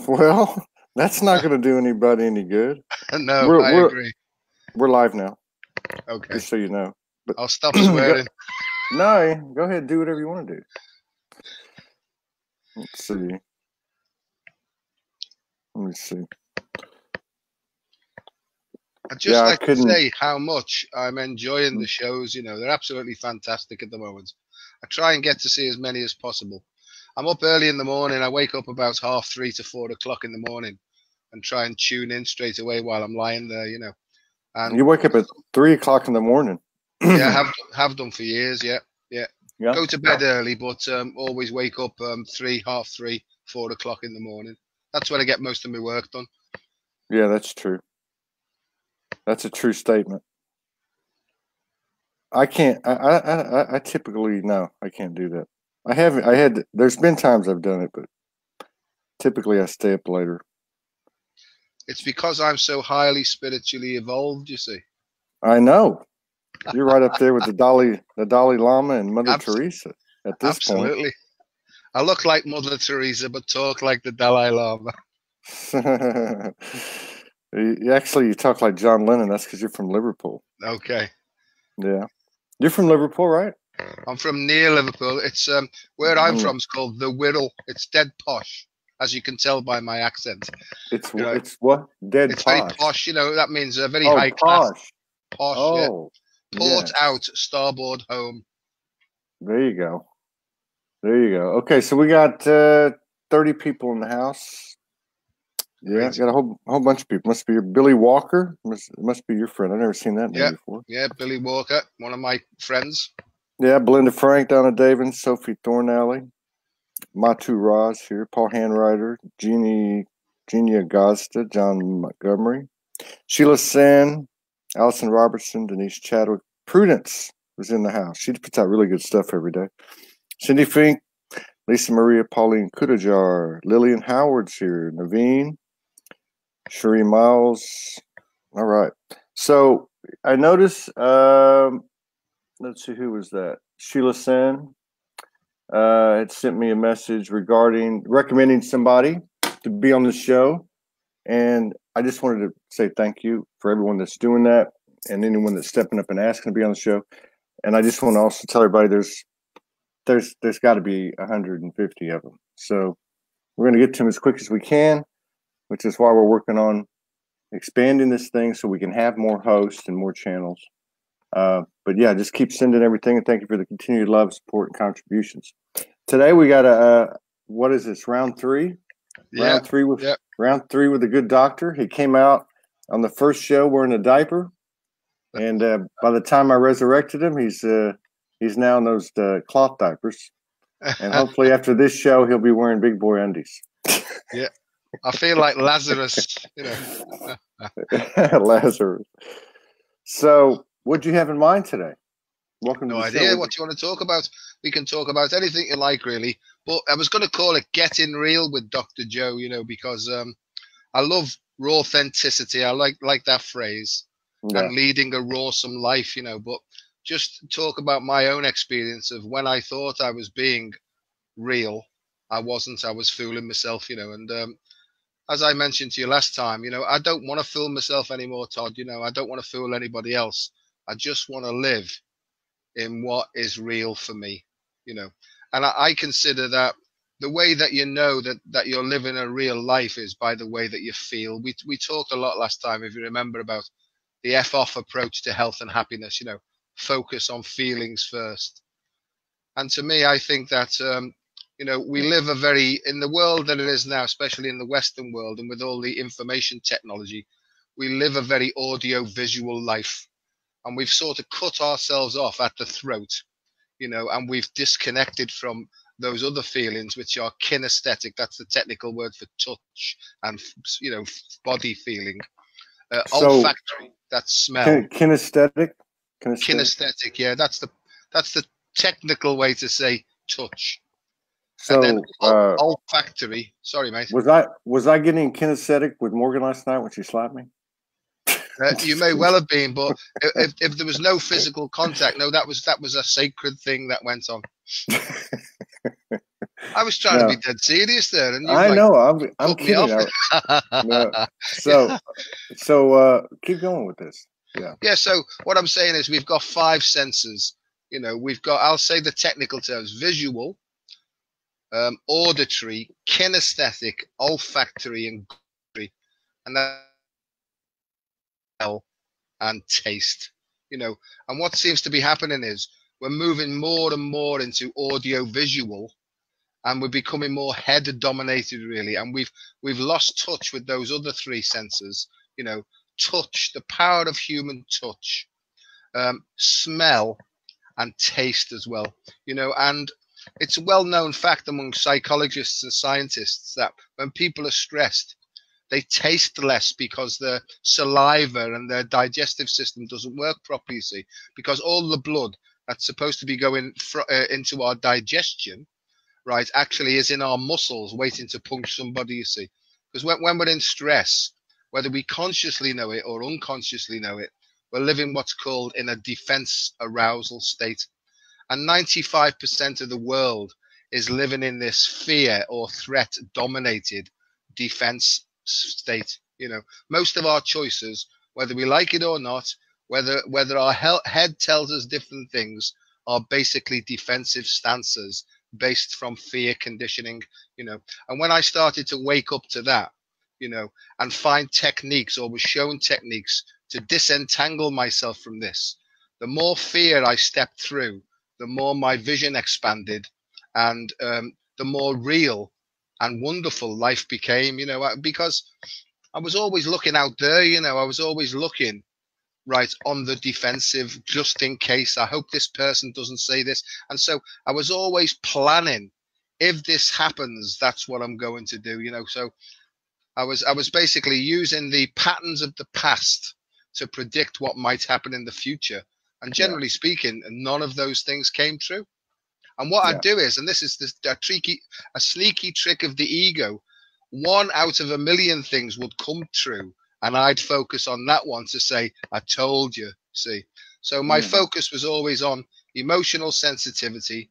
Well, that's not going to do anybody any good. No, I agree. We're live now. Okay. Just so you know. But I'll stop swearing. No, go ahead. Do whatever you want to do. Let's see. Let me see. I'd just like to say how much I'm enjoying the shows. You know, they're absolutely fantastic at the moment. I try and get to see as many as possible. I'm up early in the morning. I wake up about 3:30 to 4 o'clock in the morning and try and tune in straight away while I'm lying there, you know. And you wake up at 3 o'clock in the morning? Yeah, have done for years, yeah. Go to bed early, but always wake up 3, 3:30, 4 o'clock in the morning. That's when I get most of my work done. Yeah, that's true. That's a true statement. I can't. I typically no. I can't do that. I haven't. There's been times I've done it, but typically I stay up later. It's because I'm so highly spiritually evolved. You see. I know. You're right up there with the Dalai Lama and Mother Teresa at this point. Absolutely. I look like Mother Teresa, but talk like the Dalai Lama. You talk like John Lennon. That's because you're from Liverpool. Okay. Yeah. You're from Liverpool, right? I'm from near Liverpool. It's where I'm from is called the Wirral. It's dead posh, as you can tell by my accent. It's what? Dead it's posh. Very posh, you know, that means a very high class. Posh, yeah. Port out, starboard home. There you go. Okay, so we got 30 people in the house. Yeah, got a whole bunch of people. Must be your Billy Walker. Must be your friend. I've never seen that name before. Yeah, Billy Walker, one of my friends. Yeah, Belinda Frank, Donna Davin, Sophie Thornalley, Matu Roz here, Paul Handwriter, Jeannie Agosta, John Montgomery, Sheila Sen, Allison Robertson, Denise Chadwick, Prudence was in the house. She puts out really good stuff every day. Cindy Fink, Lisa Maria Pauline Kudajar, Lillian Howard's here, Naveen, Cherie Miles. All right. So I noticed, let's see, who was that? Sheila Sen had sent me a message recommending somebody to be on the show. And I just wanted to say thank you for everyone that's doing that and anyone that's stepping up and asking to be on the show. And I just want to also tell everybody there's got to be 150 of them. So we're going to get to them as quick as we can, which is why we're working on expanding this thing so we can have more hosts and more channels. But yeah, just keep sending everything, and thank you for the continued love, support, and contributions. Today we got what is this, round 3? Round three with the good doctor. He came out on the first show wearing a diaper, and by the time I resurrected him, he's now in those cloth diapers. And hopefully after this show, he'll be wearing big boy undies. Yeah. I feel like Lazarus, you know. Lazarus. So, what do you have in mind today? Welcome to the show. No idea what you want to talk about. We can talk about anything you like, really. But I was going to call it Getting Real with Dr. Joe, you know, because I love raw authenticity. I like that phrase. Yeah. And leading a rawsome life, you know. But just talk about my own experience of when I thought I was being real. I wasn't. I was fooling myself, you know. And as I mentioned to you last time, you know, I don't want to fool myself anymore, Todd. You know, I don't want to fool anybody else. I just want to live in what is real for me, you know. And I consider that the way that you know that you're living a real life is by the way that you feel. We talked a lot last time, if you remember, about the F-off approach to health and happiness, you know, focus on feelings first. And to me, I think that, you know, we live in the world that it is now, especially in the Western world and with all the information technology, we live a very audio-visual life. And we've sort of cut ourselves off at the throat, you know, and we've disconnected from those other feelings, which are kinesthetic. That's the technical word for touch and, you know, body feeling. Olfactory, that's smell. Kinesthetic? Kinesthetic, yeah. That's the technical way to say touch. So, and then olfactory. Sorry, mate. Was I getting kinesthetic with Morgan last night when she slapped me? You may well have been, but if there was no physical contact, no, that was a sacred thing that went on. I was trying to be dead serious there, and you've I like know. I'm cut me kidding. off. No. Yeah. So keep going with this. Yeah. Yeah. So what I'm saying is we've got 5 senses. You know, we've got, I'll say the technical terms: visual, auditory, kinesthetic, olfactory, and gustatory, and that and taste. You know, and what seems to be happening is we're moving more and more into audio visual, and we're becoming more head dominated, really, and we've lost touch with those other 3 senses. You know, touch, the power of human touch, smell, and taste as well. You know, and it's a well-known fact among psychologists and scientists that when people are stressed, they taste less because their saliva and their digestive system doesn't work properly, you see, because all the blood that's supposed to be going into our digestion, right, actually is in our muscles waiting to punch somebody, you see. Because when we're in stress, whether we consciously know it or unconsciously know it, we're living what's called in a defense arousal state. And 95% of the world is living in this fear or threat dominated defense state. You know, most of our choices, whether we like it or not, whether our head tells us different things, are basically defensive stances based from fear conditioning. You know, and when I started to wake up to that, you know, and find techniques, or was shown techniques to disentangle myself from this, the more fear I stepped through, the more my vision expanded, and the more real and wonderful life became. You know, because I was always looking out there. You know, I was always looking right on the defensive, just in case. I hope this person doesn't say this, and so I was always planning. If this happens, that's what I'm going to do. You know, so I was basically using the patterns of the past to predict what might happen in the future. And generally speaking, none of those things came true. And what I'd do is, and this is a sneaky trick of the ego, 1 out of a million things would come true, and I'd focus on that one to say, I told you, see. So my focus was always on emotional sensitivity.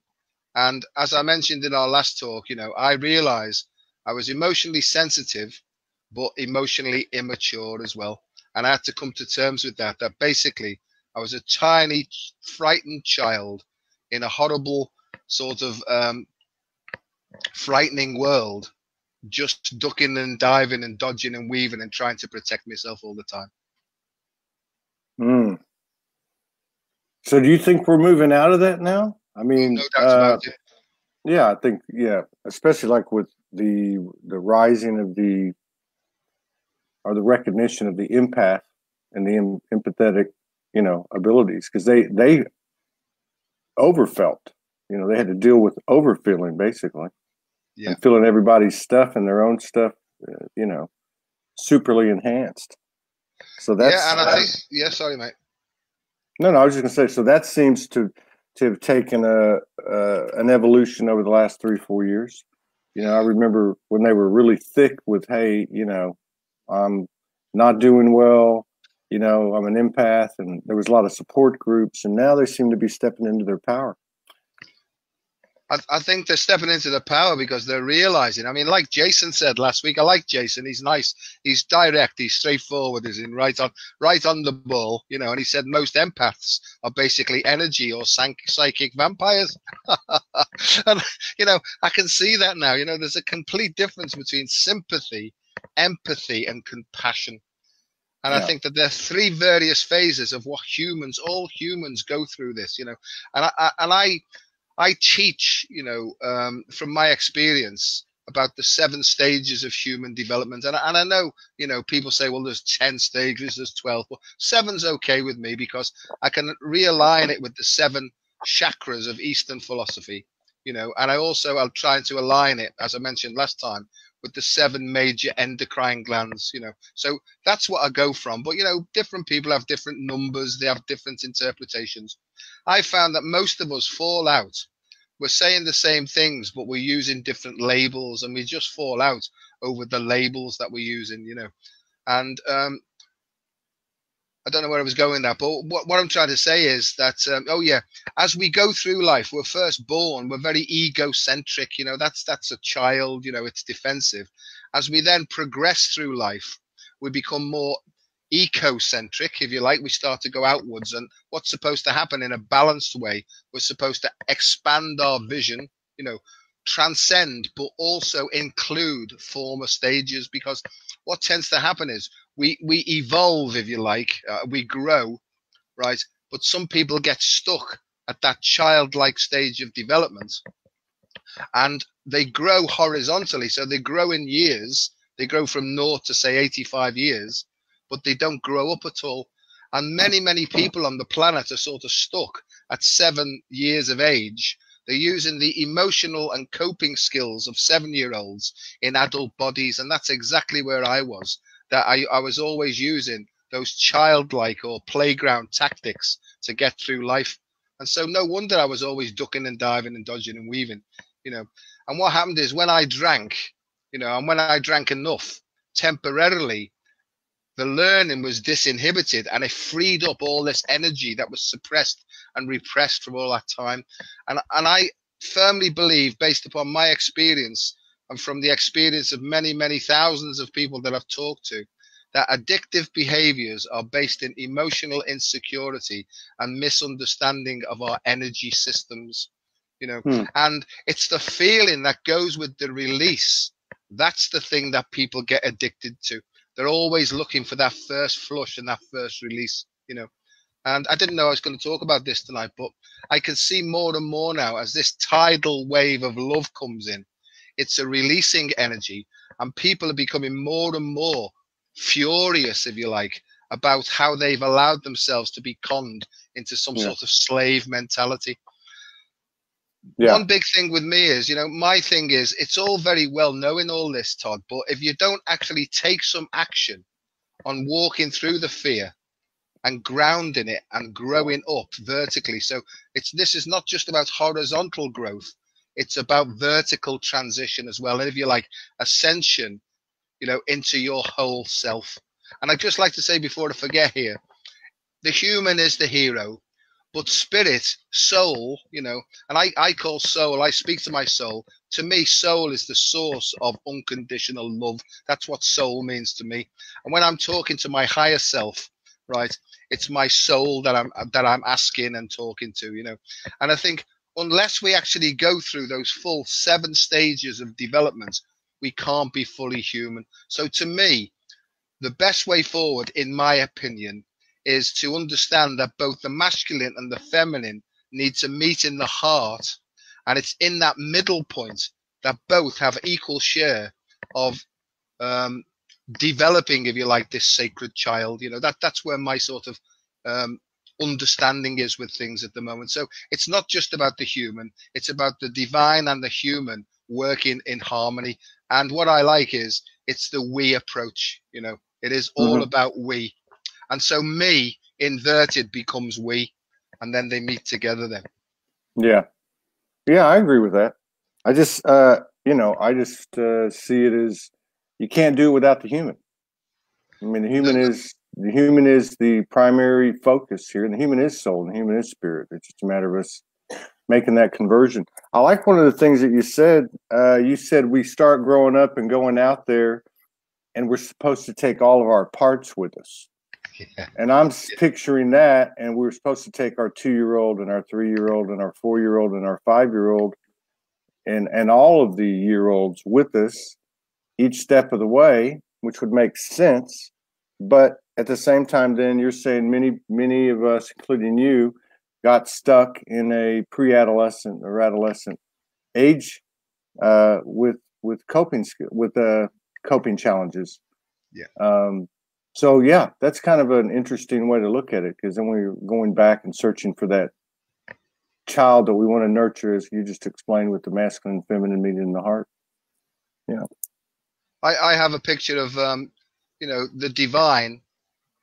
And as I mentioned in our last talk, you know, I realized I was emotionally sensitive, but emotionally immature as well. And I had to come to terms with that basically I was a tiny, frightened child in a horrible sort of frightening world, just ducking and diving and dodging and weaving and trying to protect myself all the time. So do you think we're moving out of that now? I mean, no doubt about it. Yeah, I think, especially like with the rising of the recognition of the empath and the empathetic, you know, abilities, because they overfelt, you know, they had to deal with overfeeling basically, and feeling everybody's stuff and their own stuff, you know, superly enhanced. So that's and I think sorry, mate. No, I was just gonna say. So that seems to have taken an evolution over the last 3-4 years. You know, I remember when they were really thick with, hey, you know, I'm not doing well. You know, I'm an empath, and there was a lot of support groups, and now they seem to be stepping into their power. I think they're stepping into the power because they're realizing. I mean, like Jason said last week, I like Jason. He's nice. He's direct. He's straightforward. He's in right on the ball, you know. And he said most empaths are basically energy or psychic vampires. And you know, I can see that now. You know, there's a complete difference between sympathy, empathy, and compassion. And I think that there are 3 various phases of what all humans go through this. You know, and I teach, you know, from my experience about the 7 stages of human development. And I know, you know, people say, well, there's 10 stages, there's 12. Well, 7's okay with me because I can realign it with the 7 chakras of Eastern philosophy, you know, and I'm trying to align it, as I mentioned last time, with the 7 major endocrine glands, you know. So that's what I go from. But, you know, different people have different numbers. They have different interpretations. I found that most of us fall out. We're saying the same things, but we're using different labels, and we just fall out over the labels that we're using, you know. And I don't know where I was going with that, but what I'm trying to say is that, oh yeah, as we go through life, we're first born, we're very egocentric, you know, that's a child, you know, it's defensive. As we then progress through life, we become more ecocentric, if you like. We start to go outwards, and what's supposed to happen in a balanced way, we're supposed to expand our vision, you know, transcend, but also include former stages, because what tends to happen is we evolve, if you like, we grow, right? But some people get stuck at that childlike stage of development, and they grow horizontally. So they grow in years. They grow from 0 to say 85 years, but they don't grow up at all. And many people on the planet are sort of stuck at 7 years of age. They're using the emotional and coping skills of 7-year-olds in adult bodies. And that's exactly where I was, that I was always using those childlike or playground tactics to get through life. And so no wonder I was always ducking and diving and dodging and weaving, you know. And what happened is when I drank, you know, and when I drank enough, temporarily, the learning was disinhibited, and it freed up all this energy that was suppressed and repressed from all that time. And I firmly believe, based upon my experience and from the experience of many thousands of people that I've talked to, that addictive behaviors are based in emotional insecurity and misunderstanding of our energy systems, you know. And it's the feeling that goes with the release. That's the thing that people get addicted to. They're always looking for that first flush and that first release, you know. And I didn't know I was going to talk about this tonight, but I can see more and more now as this tidal wave of love comes in. It's a releasing energy, and people are becoming more and more furious, if you like, about how they've allowed themselves to be conned into some sort of slave mentality. One big thing with me is, you know, my thing is, it's all very well knowing all this, Todd, but if you don't actually take some action on walking through the fear and grounding it and growing up vertically. So this is not just about horizontal growth, it's about vertical transition as well. And if you like, ascension, you know, into your whole self. And I'd just like to say before I forget here, the human is the hero, but spirit, soul, you know, and I call soul, I speak to my soul. To me, soul is the source of unconditional love. That's what soul means to me. And when I'm talking to my higher self, right, it's my soul that I'm asking and talking to, you know. And I think unless we actually go through those full 7 stages of development, we can't be fully human. So to me, the best way forward, in my opinion, is to understand that both the masculine and the feminine need to meet in the heart. And it's in that middle point that both have equal share of developing, if you like, this sacred child. You know, that's where my sort of understanding is with things at the moment. So it's not just about the human, it's about the divine and the human working in harmony. And what I like is it's the we approach, you know. It is all about we. And so me inverted becomes we, and then they meet together then. Yeah, I agree with that. I just, you know, I just see it as you can't do it without the human. I mean, the human is the primary focus here, and the human is soul, and the human is spirit. It's just a matter of us making that conversion. I like one of the things that you said. You said we start growing up and going out there, and we're supposed to take all of our parts with us. Yeah. And I'm picturing that, and we're supposed to take our 2-year-old and our 3-year-old and our 4-year-old and our 5-year-old and all of the year-olds with us each step of the way, which would make sense. But at the same time, then you're saying many of us, including you, got stuck in a pre-adolescent or adolescent age with coping challenges. Yeah. So yeah, that's kind of an interesting way to look at it, because then we're going back and searching for that child that we want to nurture, as you just explained, with the masculine and feminine meeting in the heart. Yeah. I have a picture of, you know, the divine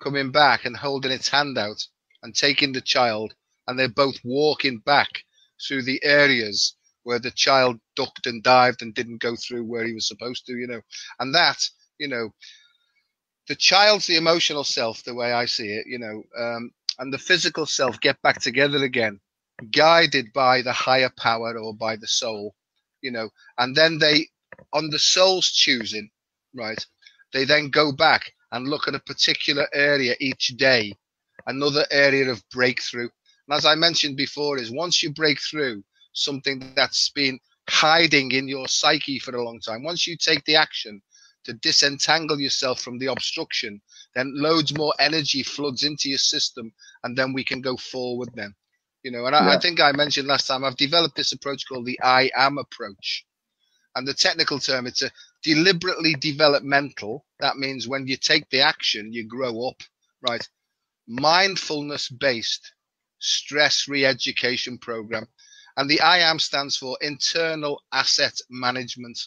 coming back and holding its hand out and taking the child, and they're both walking back through the areas where the child ducked and dived and didn't go through where he was supposed to, you know. And that, you know, the child's the emotional self, the way I see it, and the physical self get back together again, guided by the higher power or by the soul, and then they, on the soul's choosing, right, they then go back and look at a particular area each day, another area of breakthrough. And as I mentioned before, is once you break through something that's been hiding in your psyche for a long time, once you take the action to disentangle yourself from the obstruction, then loads more energy floods into your system, and then we can go forward then. And I think I mentioned last time, I've developed this approach called the I am approach. And the technical term, it's a deliberately developmental. That means when you take the action, you grow up, right? Mindfulness-based stress re-education program. And the I am stands for internal asset management.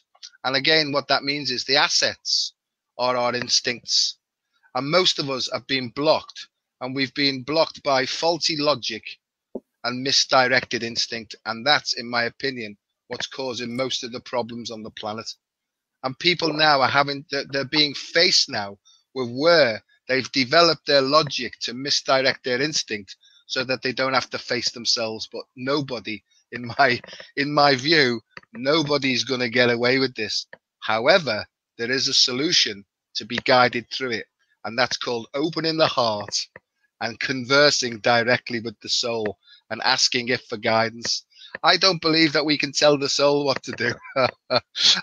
And again, what that means is the assets are our instincts. And most of us have been blocked, and we've been blocked by faulty logic and misdirected instinct. And that's, in my opinion, what's causing most of the problems on the planet. And people now are they're being faced now with where they've developed their logic to misdirect their instinct so that they don't have to face themselves. But nobody, in my view, nobody's going to get away with this. However, there is a solution to be guided through it, and that's called opening the heart and conversing directly with the soul and asking it for guidance. I don't believe that we can tell the soul what to do.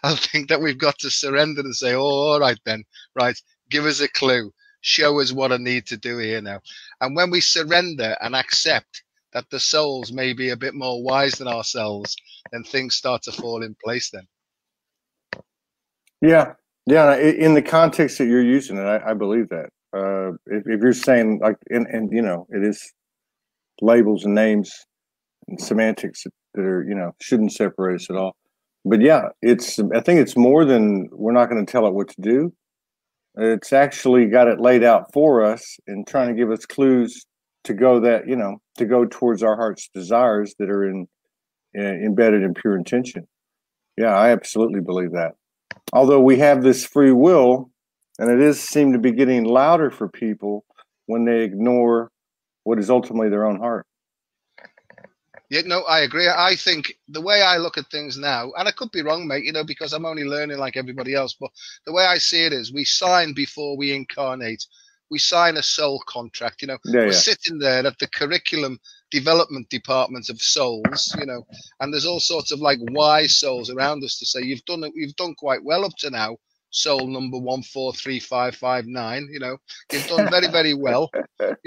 I think that we've got to surrender and say, oh, all right then, right, give us a clue. Show us what I need to do here now. And when we surrender and accept that the souls may be a bit more wise than ourselves, then things start to fall in place then. Yeah. Yeah. In the context that you're using it, I believe that. If you're saying like, and it is labels and names and semantics that are, shouldn't separate us at all. But yeah, I think it's more than we're not going to tell it what to do. It's actually got it laid out for us and trying to give us clues to go to go towards our heart's desires that are embedded in pure intention. Yeah, I absolutely believe that. Although we have this free will, and it is seem to be getting louder for people when they ignore what is ultimately their own heart. Yeah, no, I agree. I think the way I look at things now, and I could be wrong, mate, because I'm only learning like everybody else, but the way I see it is we sign before we incarnate. We sign a soul contract, we're sitting there at the curriculum development department of souls, and there's all sorts of like wise souls around us to say, you've done quite well up to now. Soul number 143559, you've done very, very well, but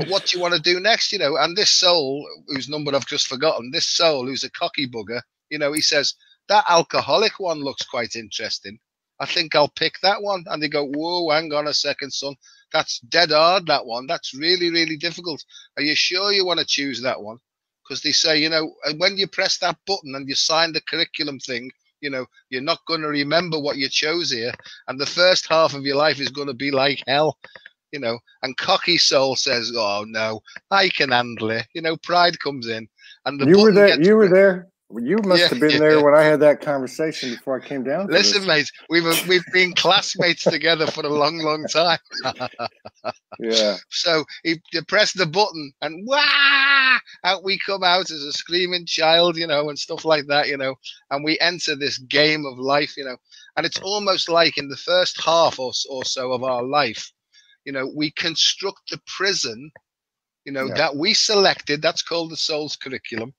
what do you want to do next, and this soul whose number I've just forgotten, this soul who's a cocky bugger, he says, that alcoholic one looks quite interesting. I think I'll pick that one. And they go, whoa, hang on a second, son. That's dead hard, that one. That's really, really difficult. Are you sure you want to choose that one? Because they say, when you press that button and you sign the curriculum thing, you're not going to remember what you chose here. And the first half of your life is going to be like hell, and cocky soul says, oh, no, I can handle it. Pride comes in. And you were there. You were there. You must have been there when I had that conversation before I came down. Listen, mate, we've been classmates together for a long, long time. Yeah. So you press the button and wah, out we come out as a screaming child, and stuff like that, and we enter this game of life, and it's almost like in the first half or so of our life, we construct the prison, that we selected. That's called the soul's curriculum.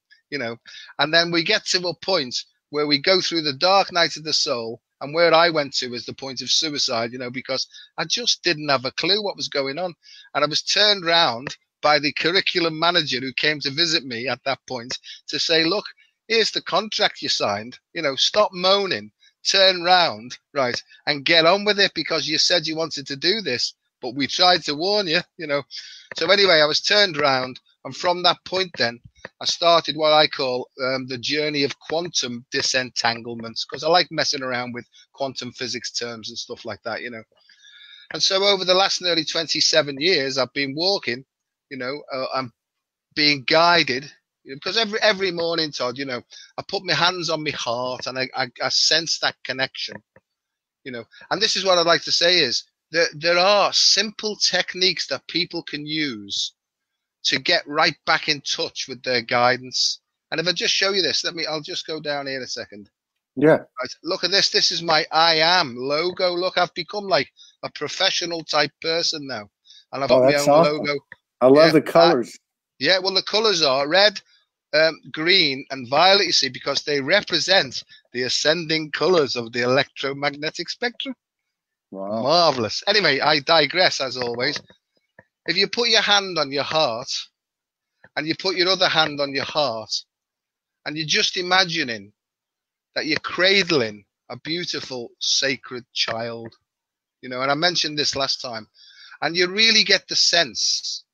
And then we get to a point where we go through the dark night of the soul, and where I went to is the point of suicide, because I just didn't have a clue what was going on. And I was turned round by the curriculum manager who came to visit me at that point to say, look, here's the contract you signed, stop moaning, turn round, right, and get on with it, because you said you wanted to do this, but we tried to warn you, So anyway, I was turned round, and from that point then, I started what I call the journey of quantum disentanglements, because I like messing around with quantum physics terms and stuff like that, And so over the last nearly 27 years, I've been walking, I'm being guided, because every morning, Todd, I put my hands on my heart and I sense that connection, And this is what I'd like to say is, there are simple techniques that people can use to get right back in touch with their guidance. And if I just show you this, I'll just go down here a second. Yeah. Right, look at this. This is my I am logo. Look, I've become like a professional type person now. And I've got my That's own awesome. logo. I love the colors. Yeah, well, the colors are red, green, and violet, you see, because they represent the ascending colors of the electromagnetic spectrum. Wow. Marvelous. Anyway, I digress as always. If you put your hand on your heart and you put your other hand on your heart and you're just imagining that you're cradling a beautiful sacred child, and I mentioned this last time, and you really get the sense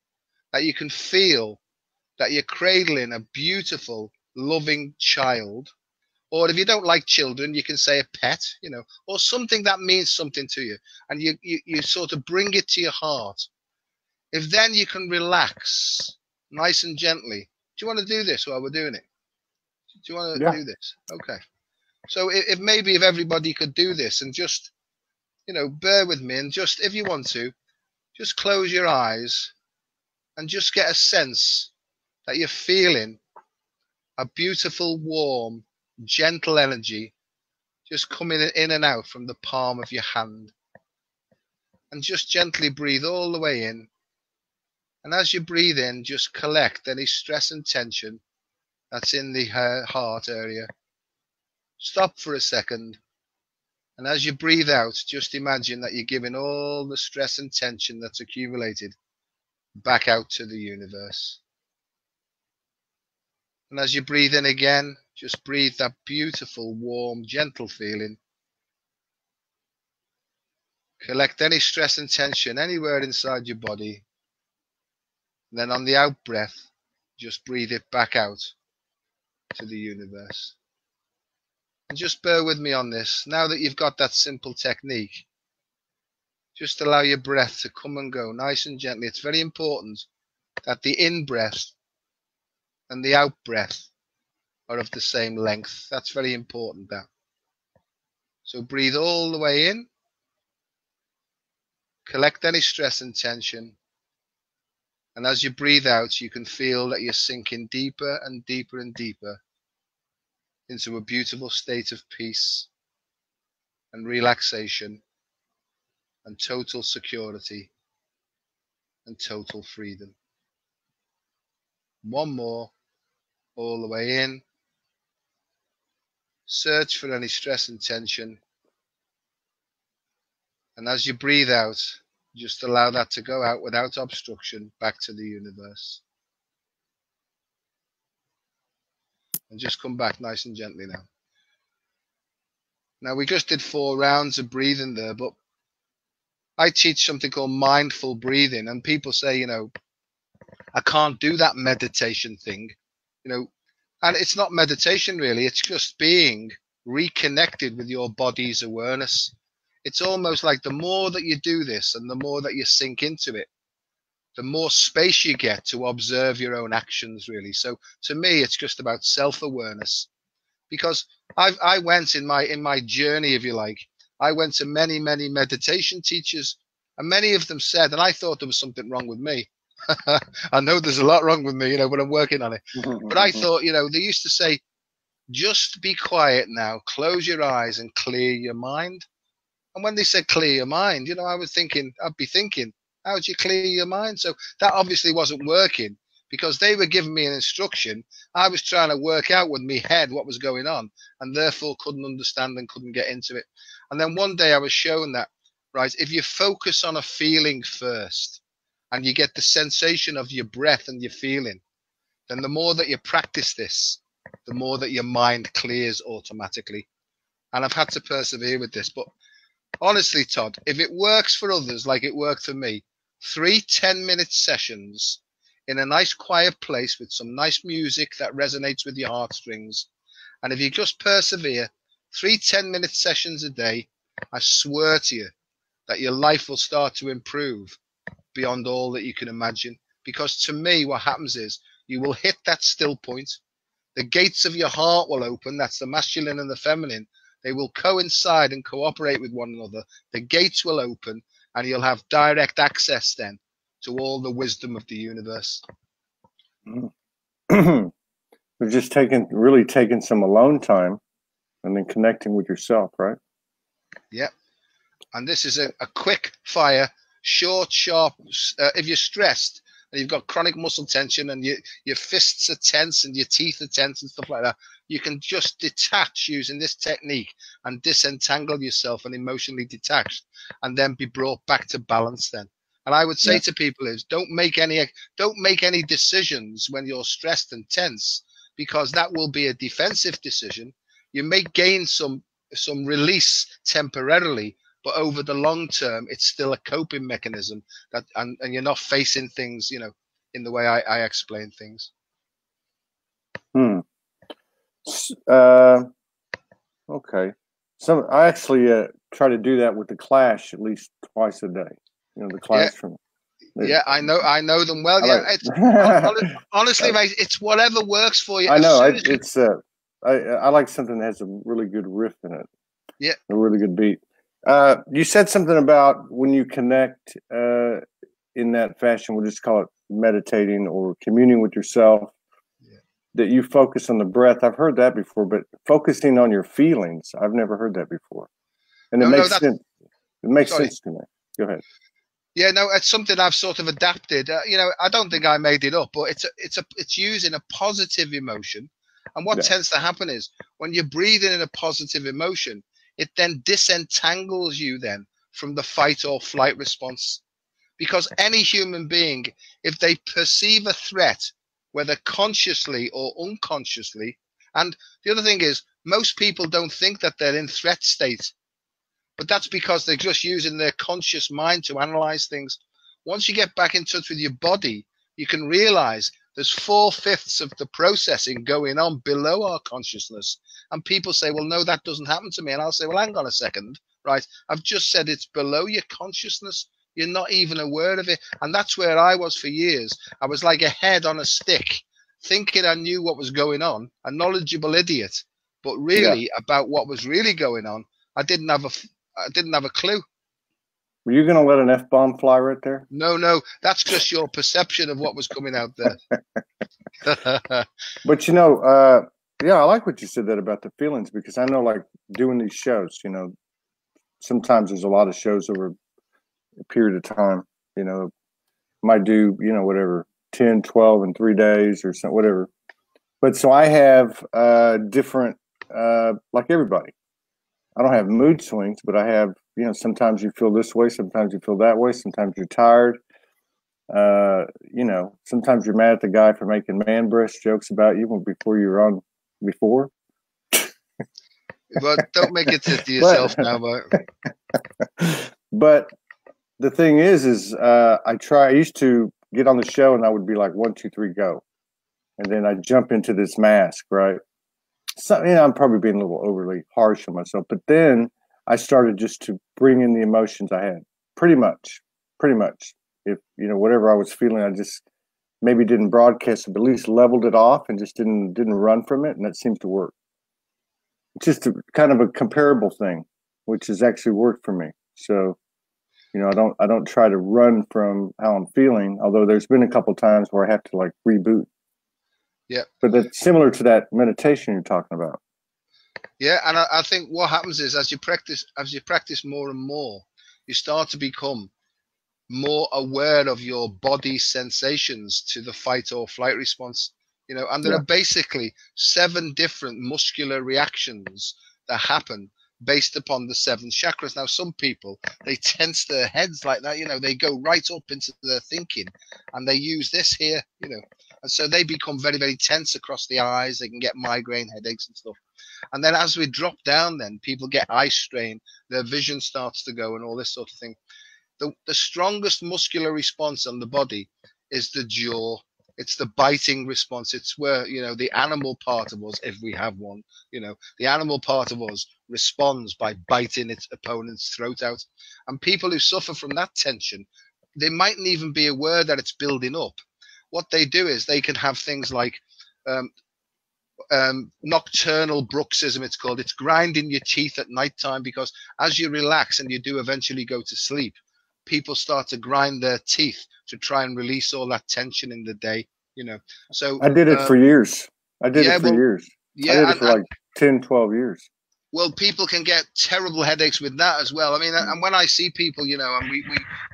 that you can feel that you're cradling a beautiful, loving child. Or if you don't like children, you can say a pet, or something that means something to you. And you sort of bring it to your heart. If then you can relax nice and gently. Do you want to do this while we're doing it? Do you want to do this? Okay. So if maybe if everybody could do this and just, bear with me, and just, if you want to, just close your eyes and just get a sense that you're feeling a beautiful, warm, gentle energy just coming in and out from the palm of your hand. And just gently breathe all the way in. And as you breathe in, just collect any stress and tension that's in the heart area. Stop for a second. And as you breathe out, just imagine that you're giving all the stress and tension that's accumulated back out to the universe. And as you breathe in again, just breathe that beautiful, warm, gentle feeling. Collect any stress and tension anywhere inside your body. And then on the out breath, just breathe it back out to the universe. And just bear with me on this. Now that you've got that simple technique, just allow your breath to come and go nice and gently. It's very important that the in breath and the out breath are of the same length. That's very important, that. So breathe all the way in. Collect any stress and tension. And as you breathe out, you can feel that you're sinking deeper and deeper and deeper into a beautiful state of peace and relaxation and total security and total freedom. One more, all the way in. Search for any stress and tension. And as you breathe out, just allow that to go out without obstruction back to the universe. And just come back nice and gently now. Now, we just did 4 rounds of breathing there, but I teach something called mindful breathing. And people say, I can't do that meditation thing, and it's not meditation really. It's just being reconnected with your body's awareness. It's almost like the more that you do this and the more that you sink into it, the more space you get to observe your own actions, really. So to me, it's just about self-awareness, because I went in my journey, if you like, I went to many, many meditation teachers, and many of them said, and I thought there was something wrong with me. I know there's a lot wrong with me, but I'm working on it. But I thought, they used to say, just be quiet now, close your eyes and clear your mind. And when they said clear your mind, I'd be thinking, how do you clear your mind? So that obviously wasn't working, because they were giving me an instruction. I was trying to work out with my head what was going on, and therefore couldn't understand and couldn't get into it. And then one day I was shown that, right, if you focus on a feeling first and you get the sensation of your breath and your feeling, then the more that you practice this, the more that your mind clears automatically. And I've had to persevere with this. But honestly, Todd, if it works for others like it worked for me, 3 10-minute sessions in a nice quiet place with some nice music that resonates with your heartstrings, and if you just persevere, 3 10-minute sessions a day, I swear to you that your life will start to improve beyond all that you can imagine. Because to me, what happens is you will hit that still point. The gates of your heart will open. That's the masculine and the feminine. They will coincide and cooperate with one another. The gates will open, and you'll have direct access then to all the wisdom of the universe. We're just really taking some alone time and then connecting with yourself, right? Yeah. And this is a quick fire, short, sharp. If you're stressed and you've got chronic muscle tension and your fists are tense and your teeth are tense and stuff like that, you can just detach using this technique and disentangle yourself and emotionally detach, and then be brought back to balance then. And I would say to people is don't make any decisions when you're stressed and tense, because that will be a defensive decision. You may gain some release temporarily, but over the long term, it's still a coping mechanism that, and you're not facing things, in the way I explain things. Okay. So I actually try to do that with the Clash at least twice a day. The Clash from. Yeah, I know them well. Honestly, mate, it's whatever works for you. I know I like something that has a really good riff in it. Yeah, a really good beat. You said something about when you connect in that fashion, we'll just call it meditating or communing with yourself, that you focus on the breath. I've heard that before, but focusing on your feelings, I've never heard that before. And it makes sense. It makes sense to me. Go ahead. Yeah, no, it's something I've sort of adapted. I don't think I made it up, but it's using a positive emotion. And what tends to happen is when you're breathing in a positive emotion, it then disentangles you then from the fight or flight response. Because any human being, if they perceive a threat, whether consciously or unconsciously, and the other thing is most people don't think that they're in threat state, but that's because they're just using their conscious mind to analyze things. Once you get back in touch with your body, you can realize there's 4/5 of the processing going on below our consciousness. And people say, well, no, that doesn't happen to me. And I'll say, well, hang on a second, right? I've just said it's below your consciousness. You're not even aware of it. And that's where I was for years. I was like a head on a stick, thinking I knew what was going on, a knowledgeable idiot. But really, about what was really going on, I didn't have a clue. Were you going to let an F-bomb fly right there? No, that's just your perception of what was coming out there. But I like what you said that about the feelings, because I know, like, doing these shows, sometimes there's a lot of shows over a period of time, might do, whatever, 10, 12 in 3 days or something, whatever. But so I have different, like everybody. I don't have mood swings, but I have, sometimes you feel this way, sometimes you feel that way, sometimes you're tired. Sometimes you're mad at the guy for making man breast jokes about you before you were on before. Well, don't make it to yourself now, But the thing is I used to get on the show and I would be like, 1, 2, 3, go. And then I jump into this mask, right? So, I'm probably being a little overly harsh on myself, but then I started just to bring in the emotions I had. Pretty much. If, whatever I was feeling, I just maybe didn't broadcast it, but at least leveled it off and just didn't run from it. And that seems to work. It's just kind of a comparable thing, which has actually worked for me. So, I don't try to run from how I'm feeling, although there's been a couple times where I have to like reboot. Yeah. But that's similar to that meditation you're talking about. Yeah, and I think what happens is as you practice more and more, you start to become more aware of your body sensations to the fight or flight response. And there are basically 7 different muscular reactions that happen based upon the 7 chakras. Now, some people, they tense their heads like that, they go right up into their thinking and they use this here, and so they become very, very tense across the eyes. They can get migraine headaches and stuff. And then as we drop down, then people get eye strain, their vision starts to go and all this sort of thing. The strongest muscular response on the body is the jaw. It's the biting response. It's where, the animal part of us, if we have one, the animal part of us responds by biting its opponent's throat out. And people who suffer from that tension, they mightn't even be aware that it's building up. What they do is they can have things like nocturnal bruxism, it's called. It's grinding your teeth at nighttime, because as you relax and you do eventually go to sleep, people start to grind their teeth to try and release all that tension in the day, you know. So I did it for years. I did yeah, it for years. I did it for like 10, 12 years. Well, people can get terrible headaches with that as well. I mean, and when I see people, you know, and we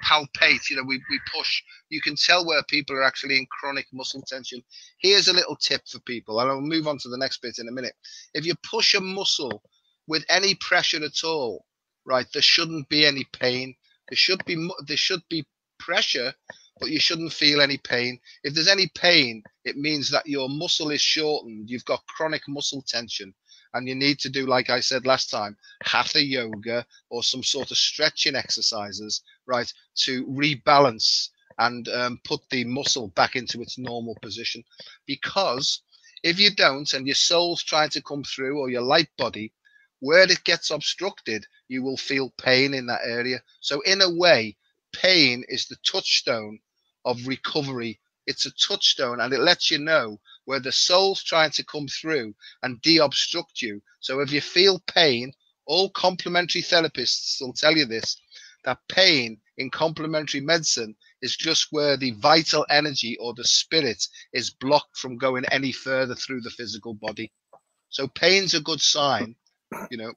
palpate, you know, we push, you can tell where people are actually in chronic muscle tension. Here's a little tip for people, and I'll move on to the next bit in a minute. If you push a muscle with any pressure at all, right, there shouldn't be any pain. There should be pressure, but you shouldn't feel any pain. If there's any pain, it means that your muscle is shortened. You've got chronic muscle tension. And you need to do, like I said last time, hatha yoga or some sort of stretching exercises, right, to rebalance and put the muscle back into its normal position. Because if you don't, and your soul's trying to come through, or your light body, where it gets obstructed, you will feel pain in that area. So in a way, pain is the touchstone of recovery. It's a touchstone, and it lets you know where the soul's trying to come through and de-obstruct you. So if you feel pain, all complementary therapists will tell you this, that pain in complementary medicine is just where the vital energy or the spirit is blocked from going any further through the physical body. So pain's a good sign, you know.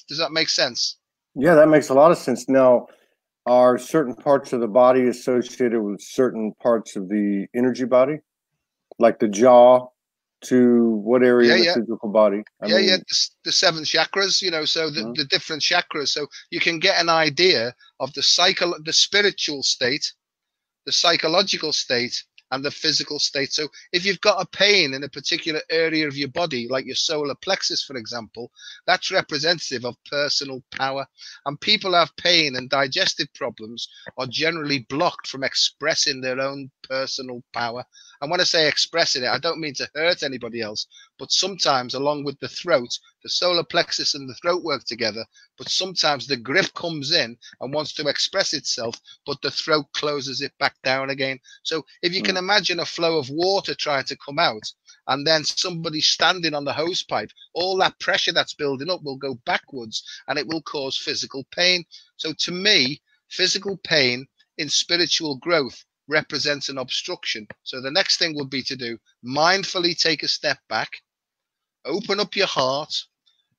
Does that make sense? Yeah, that makes a lot of sense. Now, are certain parts of the body associated with certain parts of the energy body? Like the jaw to what area in the physical body? I mean, the seven chakras, you know, so the different chakras. So you can get an idea of the spiritual state, the psychological state, and the physical state. So if you've got a pain in a particular area of your body, like your solar plexus, for example, that's representative of personal power. And people who have pain and digestive problems are generally blocked from expressing their own personal power. And when I say expressing it, I don't mean to hurt anybody else, but sometimes along with the throat, the solar plexus and the throat work together, but sometimes the grip comes in and wants to express itself, but the throat closes it back down again. So if you can imagine a flow of water trying to come out, and then somebody standing on the hose pipe, all that pressure that's building up will go backwards and it will cause physical pain. So to me, physical pain in spiritual growth represents an obstruction. So the next thing would be to do mindfully take a step back, open up your heart,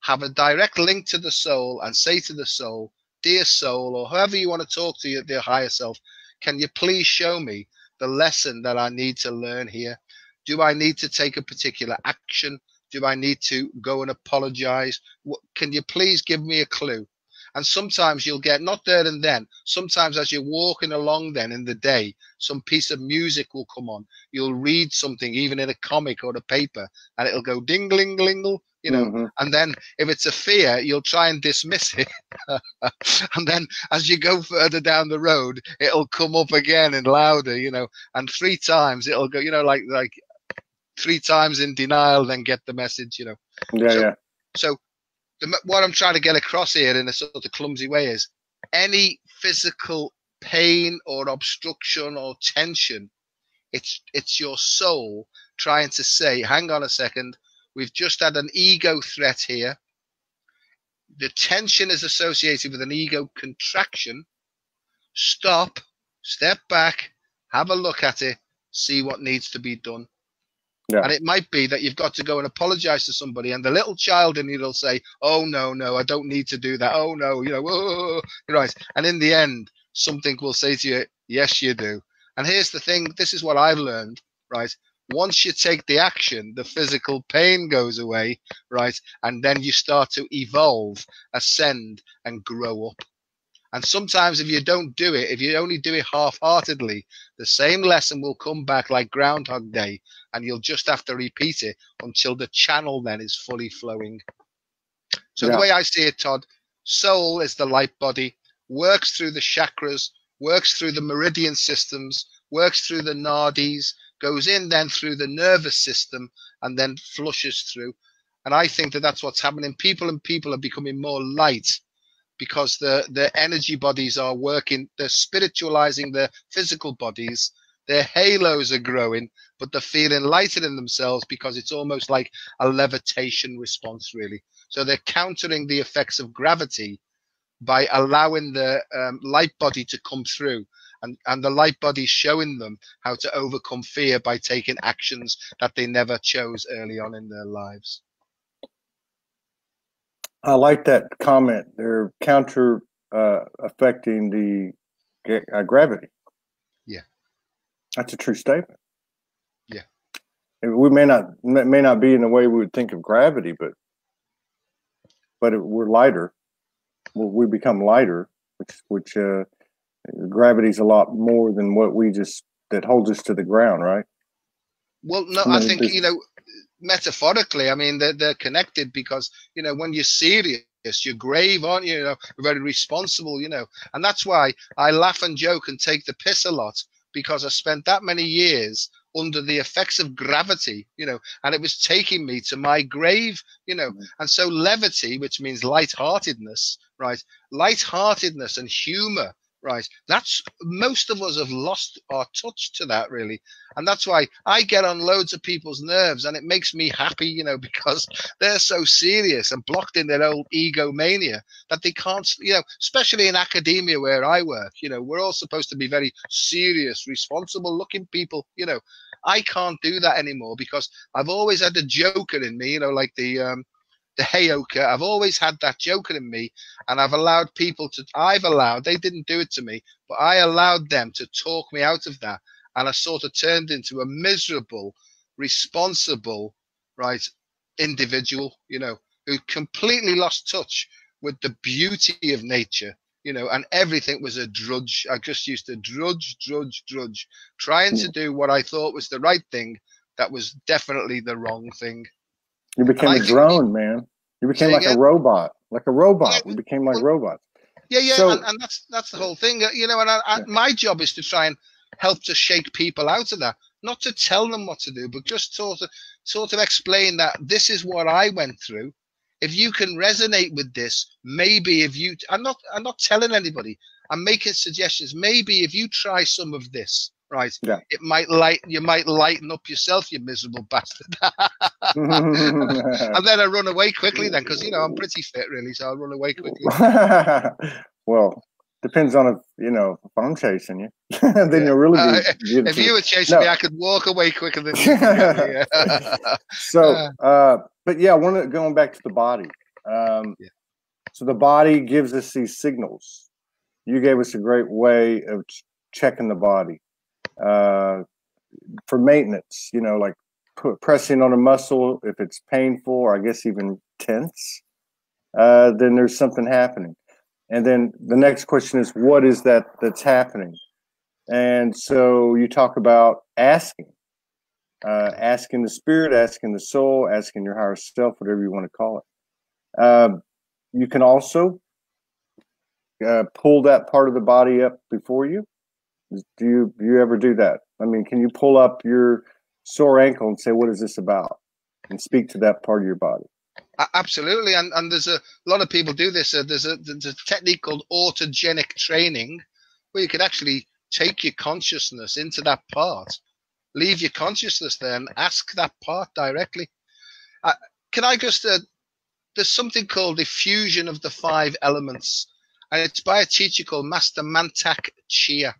have a direct link to the soul, and say to the soul, dear soul, or however you want to talk to your higher self, can you please show me the lesson that I need to learn here? Do I need to take a particular action? Do I need to go and apologize? Can you please give me a clue? And sometimes you'll get, not there and then, sometimes as you're walking along then in the day, some piece of music will come on. You'll read something, even in a comic or a paper, and it'll go ding-ling-lingle, you know. And then if it's a fear, you'll try and dismiss it. And then as you go further down the road, it'll come up again and louder, you know. And 3 times it'll go, you know, like 3 times in denial, then get the message, you know. So what I'm trying to get across here in a sort of clumsy way is any physical pain or obstruction or tension, it's your soul trying to say, hang on a second, we've just had an ego threat here. The tension is associated with an ego contraction. Stop, step back, have a look at it, see what needs to be done. And it might be that you've got to go and apologize to somebody, and the little child in you will say, oh, no, I don't need to do that. Oh, no, you know, whoa, right. And in the end, something will say to you, yes, you do. And here's the thing. This is what I've learned, right? Once you take the action, the physical pain goes away, right? And then you start to evolve, ascend, and grow up. And sometimes if you don't do it, if you only do it half-heartedly, the same lesson will come back like Groundhog Day, and you'll just have to repeat it until the channel then is fully flowing. So the way I see it, Todd, soul is the light body, works through the chakras, works through the meridian systems, works through the nadis, goes in then through the nervous system, and then flushes through. And I think that that's what's happening. People are becoming more light, because the energy bodies are working, they're spiritualizing their physical bodies, their halos are growing, but they're feeling lighter in themselves because it's almost like a levitation response, really. So they're countering the effects of gravity by allowing the light body to come through, and the light body showing them how to overcome fear by taking actions that they never chose early on in their lives. I like that comment. They're counter affecting the gravity. Yeah, that's a true statement. Yeah, we may not be in the way we would think of gravity, but we're lighter. We become lighter, which gravity's a lot more than what that holds us to the ground, right? Well, no, I think, metaphorically, I mean, they're connected, because, when you're serious, you're grave, aren't you? You're very responsible, and that's why I laugh and joke and take the piss a lot, because I spent that many years under the effects of gravity, and it was taking me to my grave, and so levity, which means lightheartedness, right? Lightheartedness and humor, right? That's, most of us have lost our touch to that, really. And that's why I get on loads of people's nerves, and it makes me happy, because they're so serious and blocked in their old egomania that they can't, especially in academia where I work, we're all supposed to be very serious, responsible looking people, I can't do that anymore, because I've always had the joker in me, like the heyoka. I've always had that joker in me, and I've allowed people they didn't do it to me, but I allowed them to talk me out of that. And I sort of turned into a miserable, responsible, right, individual, who completely lost touch with the beauty of nature, and everything was a drudge. I just used to drudge, trying to do what I thought was the right thing. That was definitely the wrong thing. You became a drone, man. You became like a robot. We became like robots. Yeah, so, and that's the whole thing, and my job is to try and help to shake people out of that, not to tell them what to do, but just sort of explain that this is what I went through. If you can resonate with this, maybe I'm not telling anybody, I'm making suggestions. Maybe if you try some of this, right, you might lighten up yourself, you miserable bastard. And then I run away quickly then, because I'm pretty fit, really, so I'll run away quickly. Well, depends on if I'm chasing you. Then you'll really be if you were chasing me, I could walk away quicker than you can get me. So but yeah, going back to the body. So the body gives us these signals. You gave us a great way of checking the body for maintenance, like pressing on a muscle. If it's painful, or I guess even tense, then there's something happening. And then the next question is, what is that's happening? And so you talk about asking the spirit, asking the soul, asking your higher self, whatever you want to call it. You can also pull that part of the body up before you. Do you ever do that? I mean, can you pull up your sore ankle and say, what is this about? And speak to that part of your body. Absolutely. And there's a lot of people do this. There's a technique called autogenic training, where you could actually take your consciousness into that part, leave your consciousness there, and ask that part directly. Can I just, there's something called the fusion of the 5 elements, and it's by a teacher called Master Mantak Chia,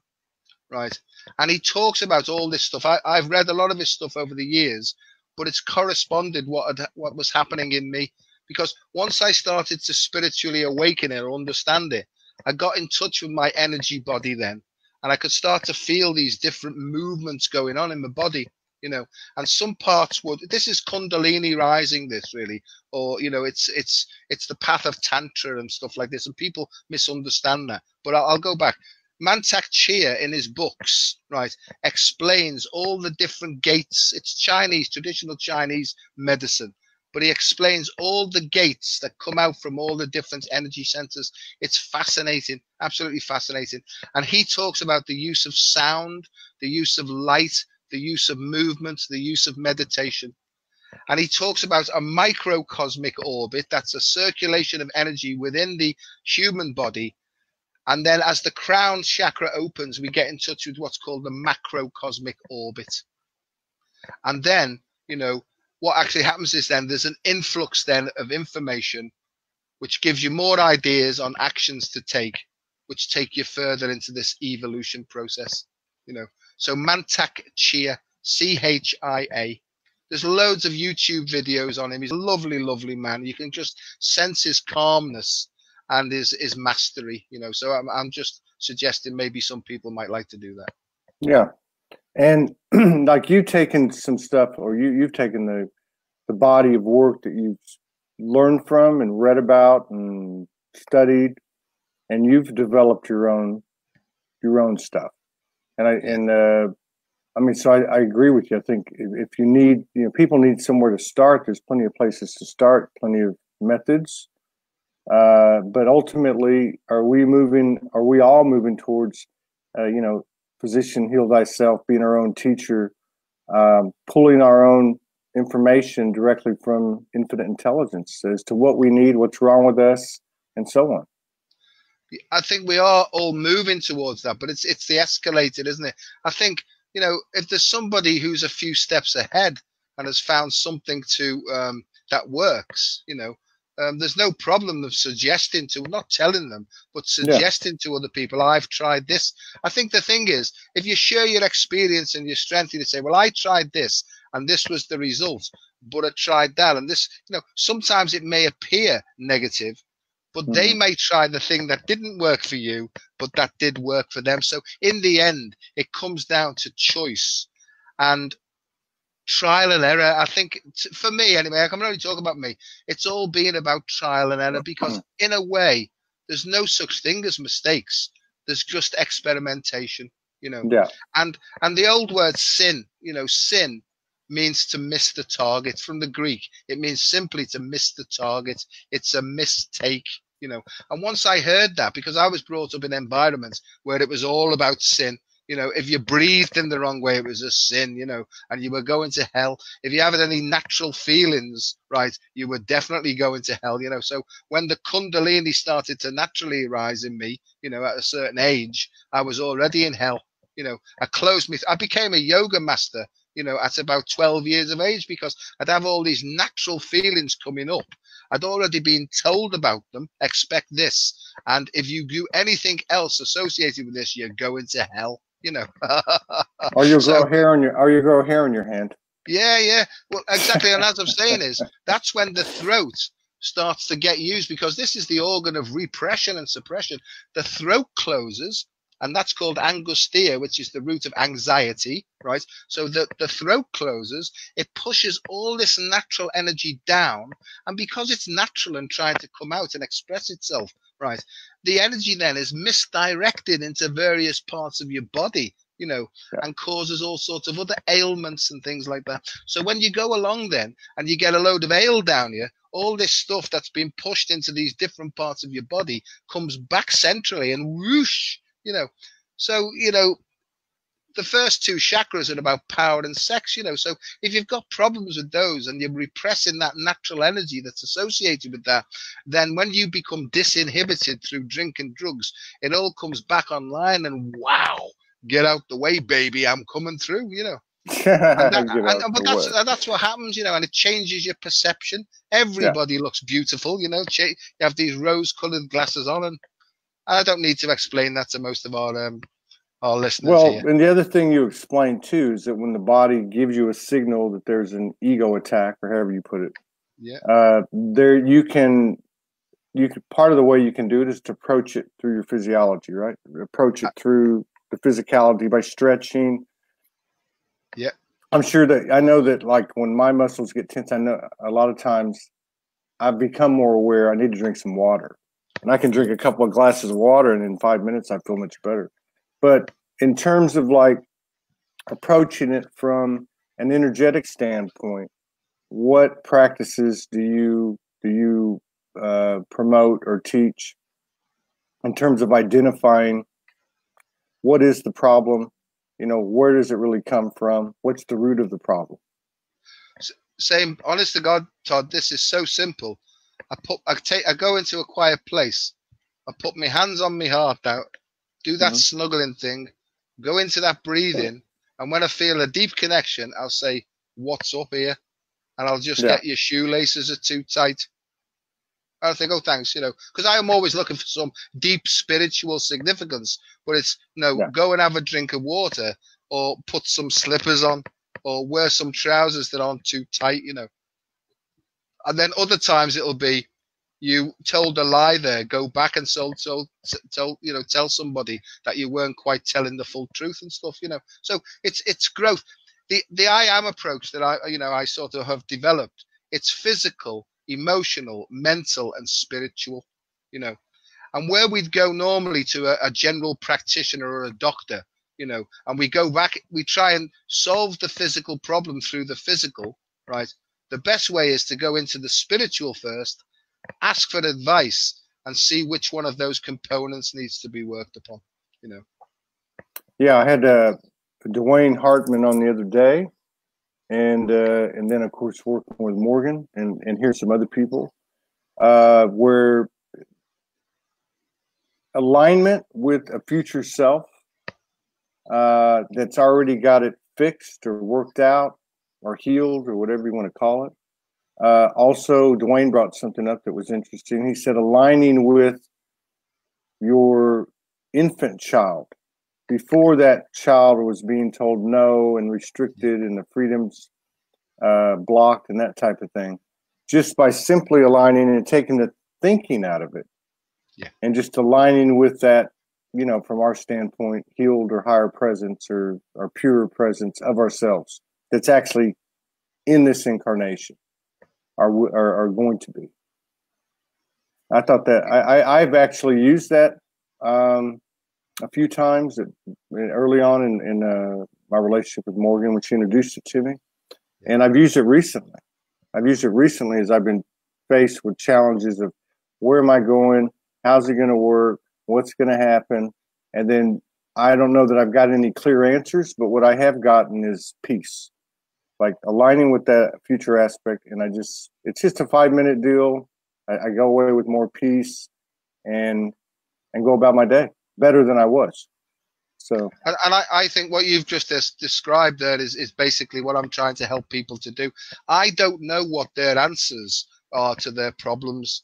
right? And he talks about all this stuff. I've read a lot of his stuff over the years, but it's corresponded what was happening in me, because once I started to spiritually awaken it or understand it, I got in touch with my energy body then, and I could start to feel these different movements going on in my body, and some parts this is Kundalini rising, this really, or, it's the path of Tantra and stuff like this, and people misunderstand that. But I'll go back. Mantak Chia in his books, right, explains all the different gates. It's Chinese, traditional Chinese medicine, but he explains all the gates that come out from all the different energy centers. It's fascinating, absolutely fascinating. And he talks about the use of sound, the use of light, the use of movement, the use of meditation. And he talks about a microcosmic orbit. That's a circulation of energy within the human body. And then as the crown chakra opens, we get in touch with what's called the macrocosmic orbit. And then, what actually happens is then there's an influx then of information, which gives you more ideas on actions to take, which take you further into this evolution process. So Mantak Chia, Chia. There's loads of YouTube videos on him. He's a lovely, lovely man. You can just sense his calmness and his mastery. So I'm just suggesting maybe some people might like to do that. Yeah, and like you've taken some stuff, or you've taken the body of work that you've learned from and read about and studied, and you've developed your own stuff. And I mean, so I agree with you. I think if you need, people need somewhere to start. There's plenty of places to start, plenty of methods. But ultimately, are we all moving towards, physician, heal thyself, being our own teacher, pulling our own information directly from infinite intelligence as to what we need, what's wrong with us, and so on. I think we are all moving towards that, but it's the escalated, isn't it? I think, if there's somebody who's a few steps ahead and has found something that works, there's no problem of suggesting to, not telling them, but suggesting to other people, I've tried this. I think the thing is, if you share your experience and your strength, you say, well, I tried this and this was the result, but I tried that. And this, sometimes it may appear negative, but they may try the thing that didn't work for you, but that did work for them. So in the end, it comes down to choice and trial and error. I think for me, anyway, I can only talk about me. It's all been about trial and error, because in a way, there's no such thing as mistakes. There's just experimentation, Yeah. And the old word sin, sin means to miss the target. From the Greek, it means simply to miss the target. It's a mistake, And once I heard that, because I was brought up in environments where it was all about sin. If you breathed in the wrong way, it was a sin, and you were going to hell. If you had any natural feelings, right, you were definitely going to hell, So when the Kundalini started to naturally rise in me, at a certain age, I was already in hell. I became a yoga master, at about 12 years of age, because I'd have all these natural feelings coming up. I'd already been told about them. Expect this. And if you do anything else associated with this, you're going to hell. Or you'll grow hair on your hand. Yeah. Well, exactly. And as I'm saying that's when the throat starts to get used, because this is the organ of repression and suppression. The throat closes, and that's called angustia, which is the root of anxiety, right? So the throat closes, it pushes all this natural energy down, and because it's natural and trying to come out and express itself, right, the energy then is misdirected into various parts of your body, and causes all sorts of other ailments and things like that. So when you go along then and you get a load of ale down you, all this stuff that's been pushed into these different parts of your body comes back centrally and whoosh, So, the first two chakras are about power and sex, So if you've got problems with those and you're repressing that natural energy that's associated with that, then when you become disinhibited through drink and drugs, it all comes back online, and wow, get out the way, baby, I'm coming through, But that's what happens, and it changes your perception. Everybody looks beautiful, you have these rose-colored glasses on, and I don't need to explain that to most of our listeners here. And the other thing you explained too is that when the body gives you a signal that there's an ego attack, or however you put it, part of the way you can do it is to approach it through your physiology, right? Approach it through the physicality by stretching. Yeah. I know that, like, when my muscles get tense, I know a lot of times I've become more aware I need to drink some water. And I can drink a couple of glasses of water, and in 5 minutes I feel much better. But in terms of like approaching it from an energetic standpoint, what practices do you promote or teach in terms of identifying what is the problem? Where does it really come from? What's the root of the problem? Same, honest to God, Todd, this is so simple. I go into a quiet place. I put my hands on my heart out, do that snuggling thing, go into that breathing, and when I feel a deep connection, I'll say, what's up here? And I'll just get your shoelaces are too tight. And I think, oh, thanks, because I am always looking for some deep spiritual significance. But it's, Yeah. go and have a drink of water, or put some slippers on, or wear some trousers that aren't too tight, And then other times it'll be, you told a lie there. Go back and tell somebody that you weren't quite telling the full truth and stuff. So it's growth. The I am approach that I sort of have developed. It's physical, emotional, mental, and spiritual. And where we'd go normally to a general practitioner or a doctor, and we go back, we try and solve the physical problem through the physical, right? The best way is to go into the spiritual first, ask for advice, and see which one of those components needs to be worked upon. Yeah, I had Dwayne Hartman on the other day, and then of course working with Morgan and here's some other people, where alignment with a future self that's already got it fixed or worked out or healed or whatever you want to call it. Also, Dwayne brought something up that was interesting. He said aligning with your infant child before that child was being told no and restricted and the freedoms blocked and that type of thing, just by simply aligning and taking the thinking out of it. Yeah. And just aligning with that, from our standpoint, healed or higher presence or pure presence of ourselves that's actually in this incarnation are going to be. I thought that I've actually used that a few times early on in my relationship with Morgan when she introduced it to me. And I've used it recently. As I've been faced with challenges of where am I going? How's it going to work? What's going to happen? And then I don't know that I've got any clear answers, but what I have gotten is peace, like aligning with that future aspect. And it's just a 5-minute deal. I go away with more peace and go about my day better than I was. So, and I think what you've just described there is basically what I'm trying to help people to do. I don't know what their answers are to their problems.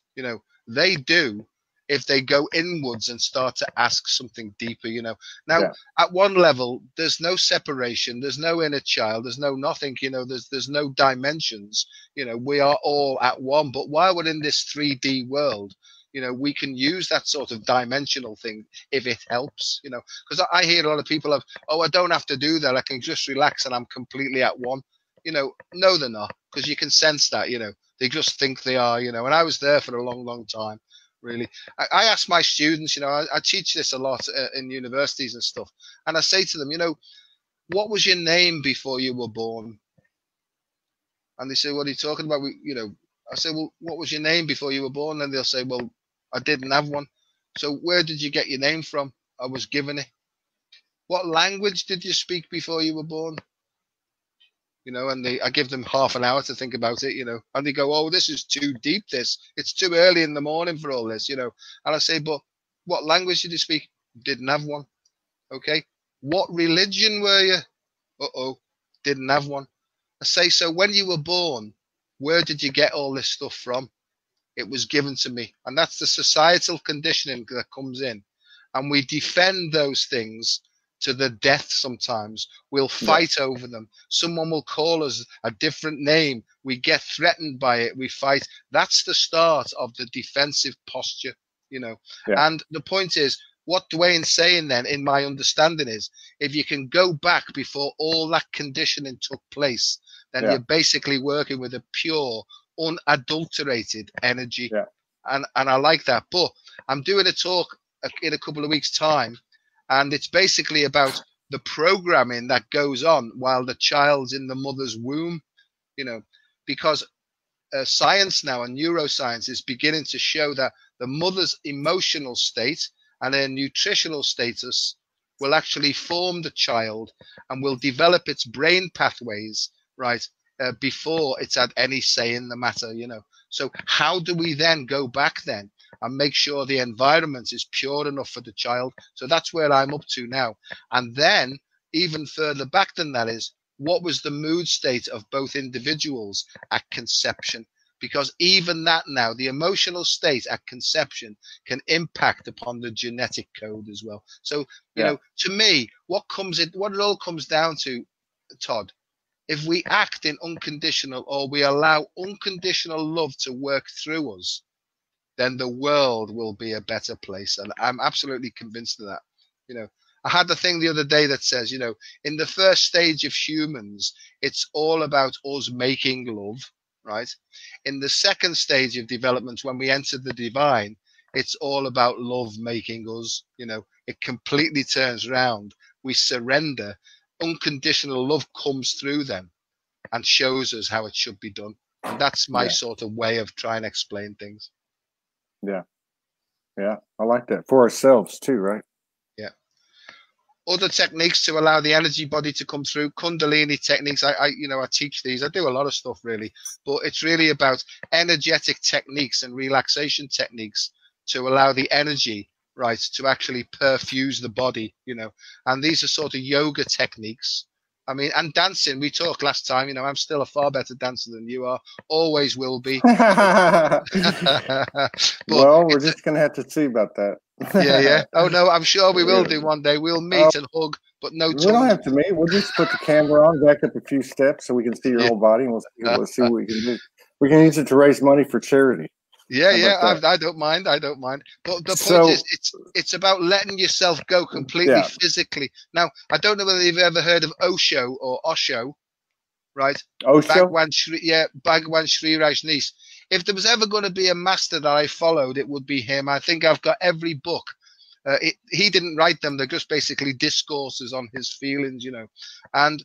They do if they go inwards and start to ask something deeper. Now, At one level, there's no separation, there's no inner child, there's no nothing. There's no dimensions. We are all at one. But while we're in this 3D world, we can use that sort of dimensional thing if it helps, because I hear a lot of people have, I don't have to do that. I can just relax and I'm completely at one. No, they're not, because you can sense that, they just think they are, and I was there for a long, long time, really. I ask my students, I teach this a lot in universities and stuff. And I say to them, what was your name before you were born? And they say, what are you talking about? I say, well, what was your name before you were born? And they'll say, well, I didn't have one. So where did you get your name from? I was given it. What language did you speak before you were born? And I give them half an hour to think about it, and they go, oh, this is too deep. It's too early in the morning for all this, And I say, but what language did you speak? Didn't have one. Okay. What religion were you? Didn't have one. I say, so when you were born, where did you get all this stuff from? It was given to me. And that's the societal conditioning that comes in. And we defend those things to the death sometimes. We'll fight over them. Someone will call us a different name. We get threatened by it. We fight. That's the start of the defensive posture, And the point is, what Dwayne's saying then, in my understanding, is if you can go back before all that conditioning took place, then you're basically working with a pure, unadulterated energy. And I like that. But I'm doing a talk in a couple of weeks' time, and it's basically about the programming that goes on while the child's in the mother's womb, because science now and neuroscience is beginning to show that the mother's emotional state and their nutritional status will actually form the child and will develop its brain pathways, right, before it's had any say in the matter, So how do we then go back then and make sure the environment is pure enough for the child? So that's where I'm up to now. And then even further back than that is, what was the mood state of both individuals at conception? because even that now, the emotional state at conception can impact upon the genetic code as well. So, you know, to me, what it all comes down to, Todd, if we act in unconditional, or we allow unconditional love to work through us, then the world will be a better place. And I'm absolutely convinced of that. You know, I had the thing the other day that says, you know, in the first stage of humans, it's all about us making love, right? In the second stage of development, when we enter the divine, it's all about love making us. You know, it completely turns around. We surrender. Unconditional love comes through them and shows us how it should be done. And that's my sort of way of trying to explain things. Yeah. I like that, for ourselves too, right? Yeah. Other techniques to allow the energy body to come through, Kundalini techniques. I teach these. I do a lot of stuff really, but it's really about energetic techniques and relaxation techniques to allow the energy, right, to actually perfuse the body, you know. And these are sort of yoga techniques. I mean, and dancing, we talked last time, you know, I'm still a far better dancer than you are, always will be. Well, we're just going to have to see about that. Yeah. Oh, no, I'm sure we will do one day. We'll meet and hug, but no tongue. We don't have to meet. We'll just put the camera on, back up a few steps so we can see your whole body, and we'll see what we can do. We can use it to raise money for charity. I don't mind. But the point is, it's about letting yourself go completely physically. Now, I don't know whether you've ever heard of Osho or Osho, right? Osho? Bhagwan Sri Rajneesh. If there was ever going to be a master that I followed, it would be him. I think I've got every book. He didn't write them. They're just basically discourses on his feelings, you know. And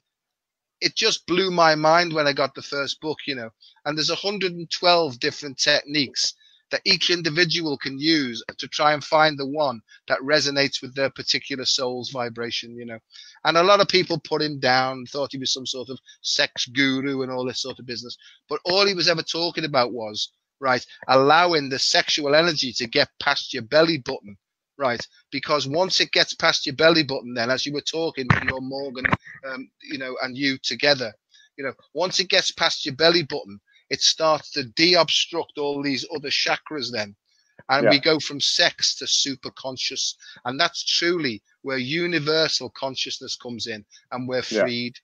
it just blew my mind when I got the first book, you know. And there's 112 different techniques that each individual can use to try and find the one that resonates with their particular soul's vibration, you know. And a lot of people put him down, thought he was some sort of sex guru and all this sort of business. But all he was ever talking about was, right, allowing the sexual energy to get past your belly button. Right, because once it gets past your belly button, then, as you were talking, your Morgan, you know, and you together, you know, once it gets past your belly button, it starts to de-obstruct all these other chakras then. And we go from sex to super conscious. And that's truly where universal consciousness comes in, and we're freed.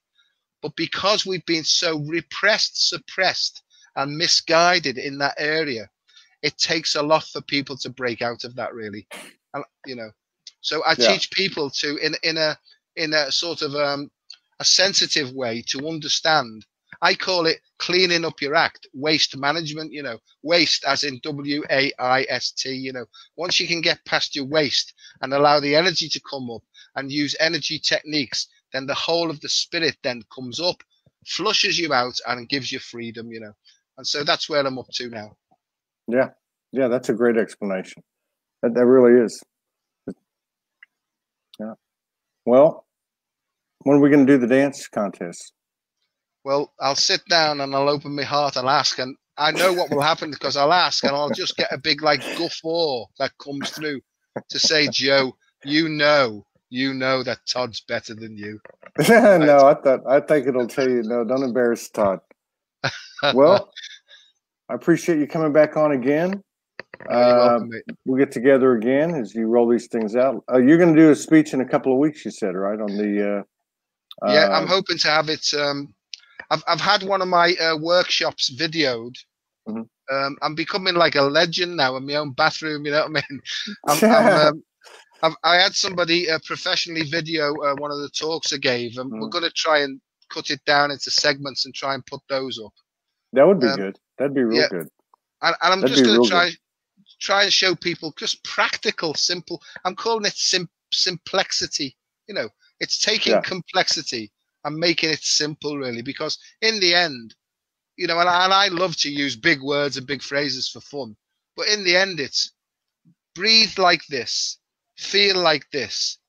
But because we've been so repressed, suppressed, and misguided in that area, it takes a lot for people to break out of that, really. And, you know, so I teach people to, in a sort of a sensitive way, to understand. I call it cleaning up your act, waste management, you know, waste as in WAIST, you know. Once you can get past your waste and allow the energy to come up and use energy techniques, then the whole of the spirit then comes up, flushes you out, and gives you freedom, you know. And so that's where I'm up to now. Yeah, that's a great explanation. That really is. Yeah. Well, when are we going to do the dance contest? Well, I'll sit down and I'll open my heart and ask, and I know what will happen, because I'll ask and I'll just get a big like guffaw that comes through to say, Joe, you know that Todd's better than you. Right? No, I think it'll tell you, no, don't embarrass Todd. Well, I appreciate you coming back on again. You're welcome, mate. We'll get together again as you roll these things out. You're going to do a speech in a couple of weeks, you said, right? On the I'm hoping to have it. I've had one of my workshops videoed. Mm-hmm. I'm becoming like a legend now in my own bathroom. You know what I mean? I had somebody professionally video one of the talks I gave, and we're going to try and cut it down into segments and try and put those up. That would be good. That'd be real good. And I'm just going to try and show people just practical, simple. I'm calling it simplexity. You know, it's taking complexity and making it simple, really, because in the end, you know, and I love to use big words and big phrases for fun, but in the end, it's breathe like this, feel like this,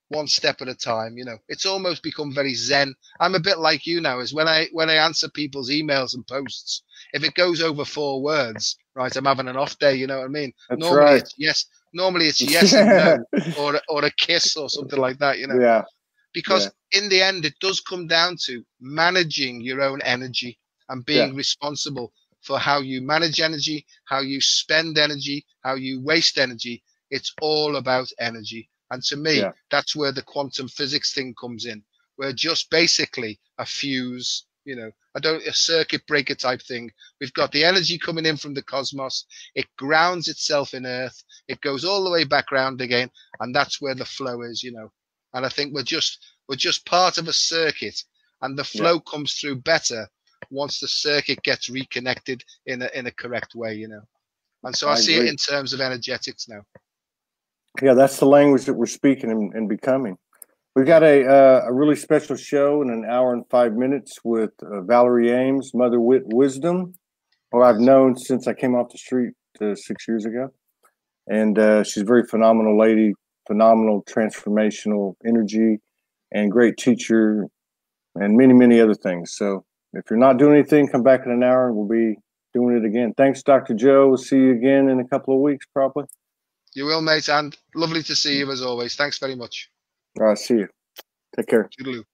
one step at a time. You know, it's almost become very zen. I'm a bit like you now, is when I answer people's emails and posts, if it goes over 4 words, right, I'm having an off day. You know what I mean? Normally it's yes and no, or a kiss or something like that. You know, because in the end, it does come down to managing your own energy and being responsible for how you manage energy, how you spend energy, how you waste energy. It's all about energy. And to me, that's where the quantum physics thing comes in. We're just basically a fuse, you know, a circuit breaker type thing. We've got the energy coming in from the cosmos. It grounds itself in Earth. It goes all the way back round again. And that's where the flow is, you know. And I think we're just part of a circuit, and the flow comes through better once the circuit gets reconnected in a correct way, you know. And so I see it in terms of energetics now. Yeah, that's the language that we're speaking and becoming. We've got a really special show in an hour and 5 minutes with Valerie Ames, Mother Wisdom, who I've known since I came off the street 6 years ago. And she's a very phenomenal lady, phenomenal transformational energy, and great teacher, and many, many other things. So if you're not doing anything, come back in an hour and we'll be doing it again. Thanks, Dr. Joe. We'll see you again in a couple of weeks, probably. You will, mate, and lovely to see you as always. Thanks very much. All right, see you. Take care. Toodaloo.